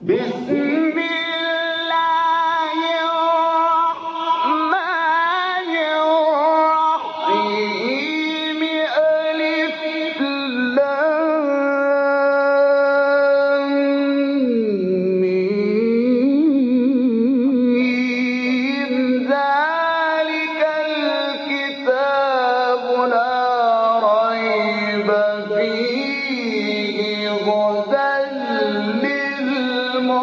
بسم الله الرحمن الرحيم ألف لام ميم ذلك الكتاب لا ريب فيه هدى للمتقين.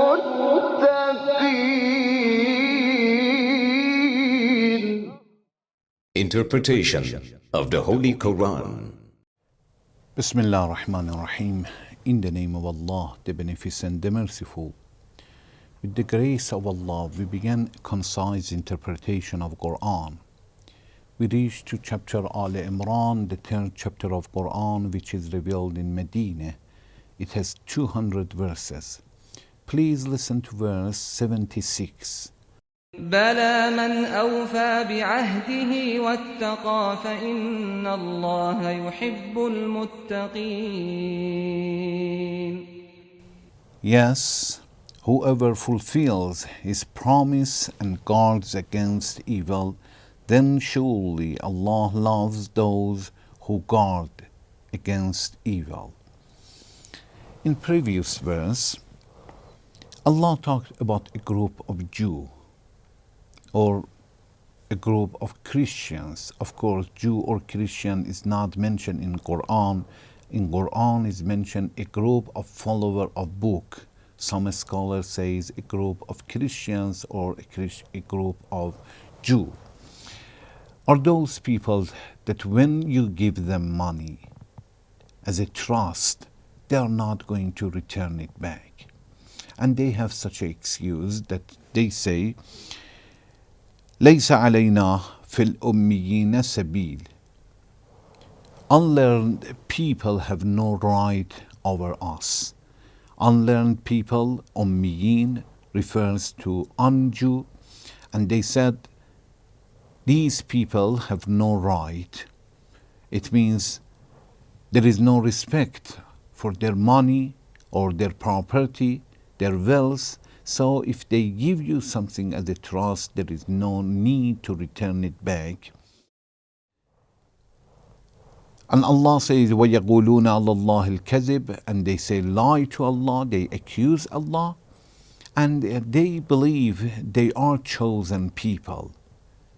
Interpretation of the Holy Quran. Bismillah ar-Rahman ar-Rahim. In the name of Allah, the Beneficent, the Merciful. With the grace of Allah, we begin a concise interpretation of Quran. We reach to chapter Ale-Imran, the 3rd chapter of Quran, which is revealed in Medina. It has 200 verses. Please listen to verse 76. بلى من أوفى بعهده واتقى فإن الله يحب المتقين. Yes, whoever fulfills his promise and guards against evil, then surely Allah loves those who guard against evil. In previous verse, Allah talked about a group of Jews or a group of Christians. Of course, Jew or Christian is not mentioned in Quran. In Quran is mentioned a group of follower of book. Some scholars says a group of Christians or a group of Jew. Are those people that when you give them money as a trust, they are not going to return it back. And they have such an excuse that they say, ليس علينا في الأميين سبيل. Unlearned people have no right over us. Unlearned people, ummiyin, refers to un-Jew, and they said these people have no right. It means there is no respect for their money or their property, their wealth. So if they give you something as a trust, there is no need to return it back. And Allah says, وَيَقُولُونَ عَلَى اللَّهِ الْكَذِبِ, and they say lie to Allah, they accuse Allah, and they believe they are chosen people.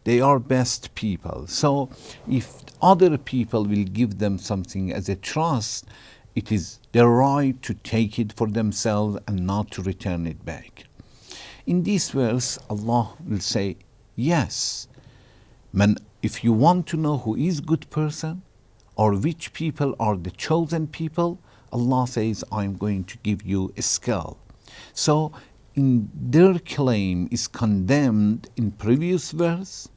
They are best people. So if other people will give them something as a trust, it is their right to take it for themselves and not to return it back. In this verse, Allah will say, yes, if you want to know who is good person or which people are the chosen people, Allah says, I'm going to give you a scale. So in their claim is condemned in previous verse,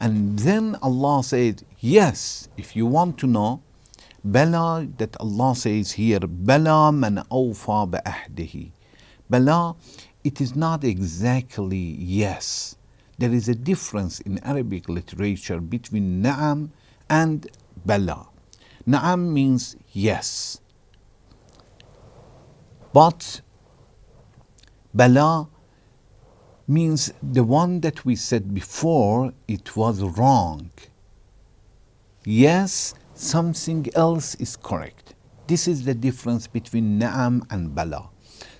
and then Allah says, yes, if you want to know, Bala, that Allah says here, Bala man awfa ba'ahdihi. Bala, it is not exactly yes. There is a difference in Arabic literature between na'am and bala. Na'am means yes. But bala means the one that we said before, it was wrong. Yes, something else is correct. This is the difference between na'am and bala.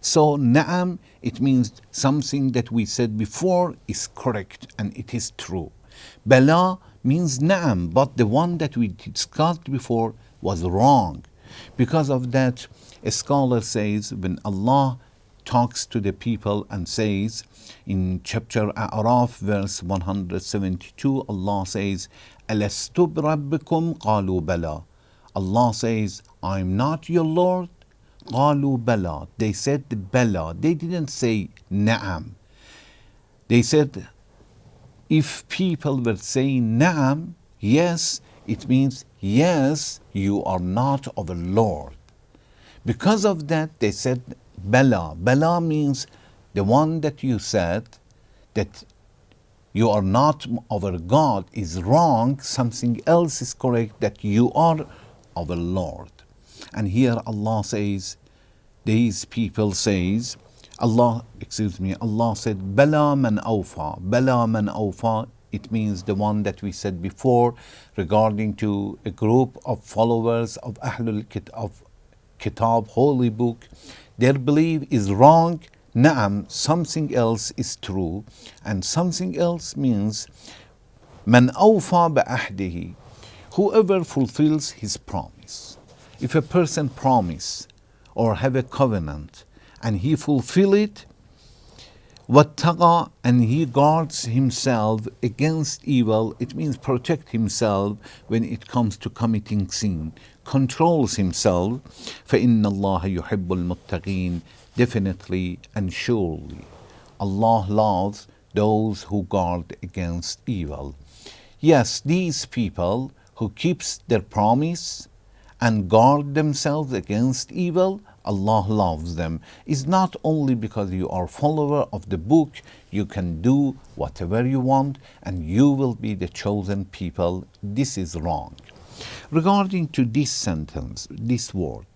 So na'am, it means something that we said before is correct and it is true. Bala means na'am, but the one that we discussed before was wrong. Because of that, a scholar says, when Allah talks to the people and says, in chapter A'raf, verse 172, Allah says, أَلَسْتُ بِرَبِّكُمْ قَالُوا بَلَى. Allah says, I'm not your Lord. قَالُوا بَلَى. They said bala. They didn't say na'am. They said, if people were saying na'am, yes, it means yes, you are not our Lord. Because of that, they said bala. Bala means the one that you said that you are not our God is wrong, something else is correct, that you are our Lord. And here Allah says, these people says, Allah said, Bala man awfa. Bala man awfa. It means the one that we said before regarding to a group of followers of Kitab, Holy Book. Their belief is wrong. Naam, something else is true. And something else means Man awfa ba'ahdihi. Whoever fulfills his promise. If a person promise or have a covenant and he fulfill it, wattaqa, and he guards himself against evil, it means protect himself when it comes to committing sin, controls himself, فَإِنَّ اللَّهَ يُحِبُّ الْمُتَّقِينَ. Definitely and surely Allah loves those who guard against evil. Yes, these people who keeps their promise and guard themselves against evil, Allah loves them. It's not only because you are follower of the book, you can do whatever you want and you will be the chosen people. This is wrong. Regarding to this sentence, this word,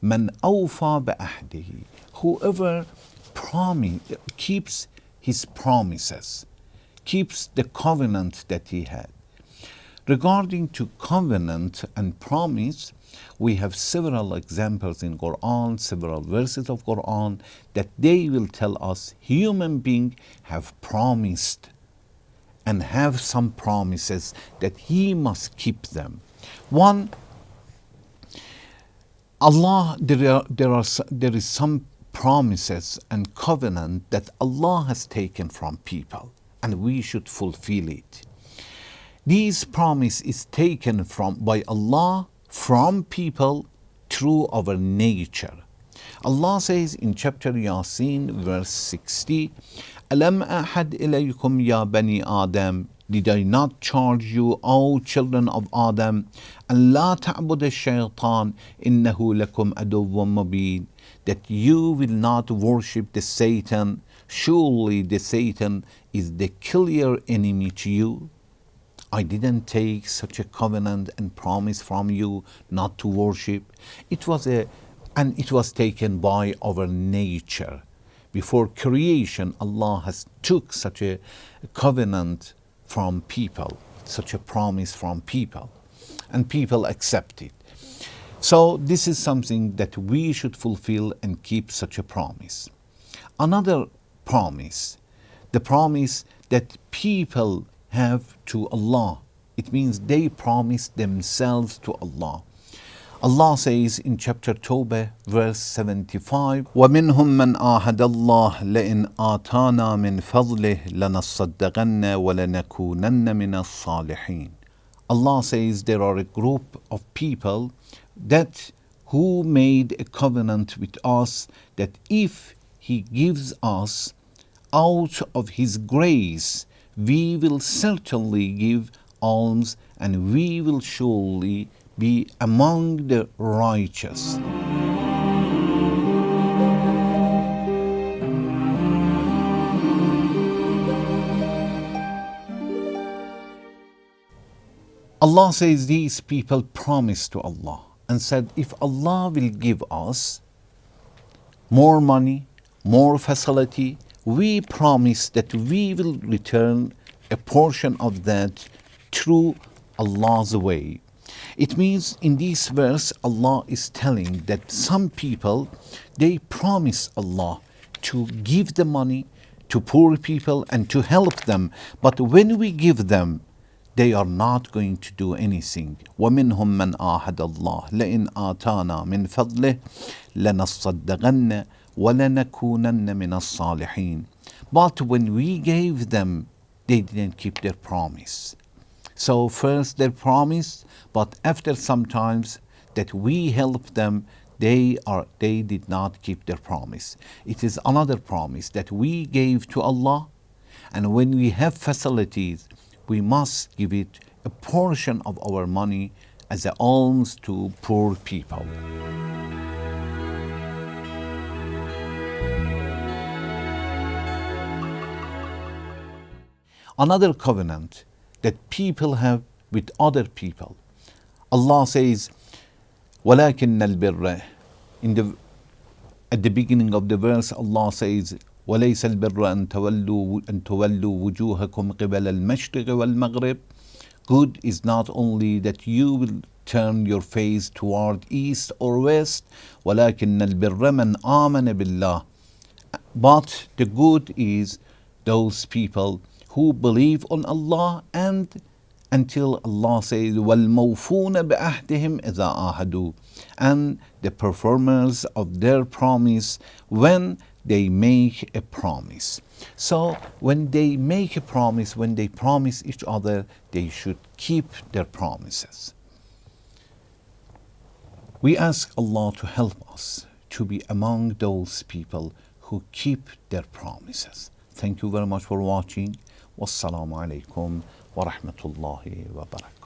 Man awfa ba'ahdihi, whoever keeps his promises, keeps the covenant that he had. Regarding to covenant and promise, we have several examples in Quran, several verses of Quran that they will tell us human beings have promised and have some promises that he must keep them. One, Allah, there is some promises and covenant that Allah has taken from people and we should fulfill it. This promise is taken by Allah from people through our nature. Allah says in chapter Yasin, verse 60, Alam ahad ilaykum ya bani Adam, did I not charge you, O children of Adam, and la ta'bud ash-shaytan innahu lakum aduwwun mubin, that you will not worship the Satan, surely the Satan is the clear enemy to you. I didn't take such a covenant and promise from you not to worship. It was taken by our nature. Before creation, Allah has took such a covenant from people, such a promise from people, and people accept it. So this is something that we should fulfill and keep such a promise. Another promise, the promise that people have to Allah. It means they promise themselves to Allah. Allah says in chapter Tawbah, verse 75, وَمِنْهُمْ مَنْ آهَدَ اللَّهِ لَإِنْ آتَانَا مِنْ فَضْلِهِ لَنَصَّدَّقَنَّ وَلَنَكُونَنَّ مِنَ الصَّالِحِينَ. Allah says there are a group of people who made a covenant with us that if He gives us out of His grace, we will certainly give alms and we will surely be among the righteous. Allah says these people promised to Allah and said, if Allah will give us more money, more facility, we promise that we will return a portion of that through Allah's way. It means in this verse, Allah is telling that some people, they promise Allah to give the money to poor people and to help them. But when we give them, they are not going to do anything. وَمِنْهُمْ مَنْ آهَدَ اللَّهِ لَإِنْ آتَانَا مِنْ فَضْلِهِ لَنَصَّدَّقَنَّ وَلَنَكُونَنَّ مِنَ الصَّالِحِينَ. But when we gave them, they didn't keep their promise. So first they promised, but after some times that we helped them, they did not keep their promise. It is another promise that we gave to Allah, and when we have facilities, we must give it a portion of our money as an alms to poor people. Another covenant that people have with other people. Allah says, وَلَكِنَّ الْبِرَّ, in the At the beginning of the verse, Allah says, وَلَيْسَ الْبِرَّ أَن تُوَلُّوا وُجُوهَكُمْ قِبَلَ الْمَشْرِقِ وَالْمَغْرِبِ. Good is not only that you will turn your face toward east or west, وَلَكِنَّ الْبِرَّ مَنْ آمَنَ بِاللَّهِ. But the good is those people who believe on Allah, and until Allah says, وَالْمَوْفُونَ بِأَهْدِهِمْ إِذَا عَاهَدُوا, and the performers of their promise when they make a promise. So when they make a promise, when they promise each other, they should keep their promises. We ask Allah to help us to be among those people who keep their promises. Thank you very much for watching. Wassalamu alaikum wa rahmatullahi wa barakatuh.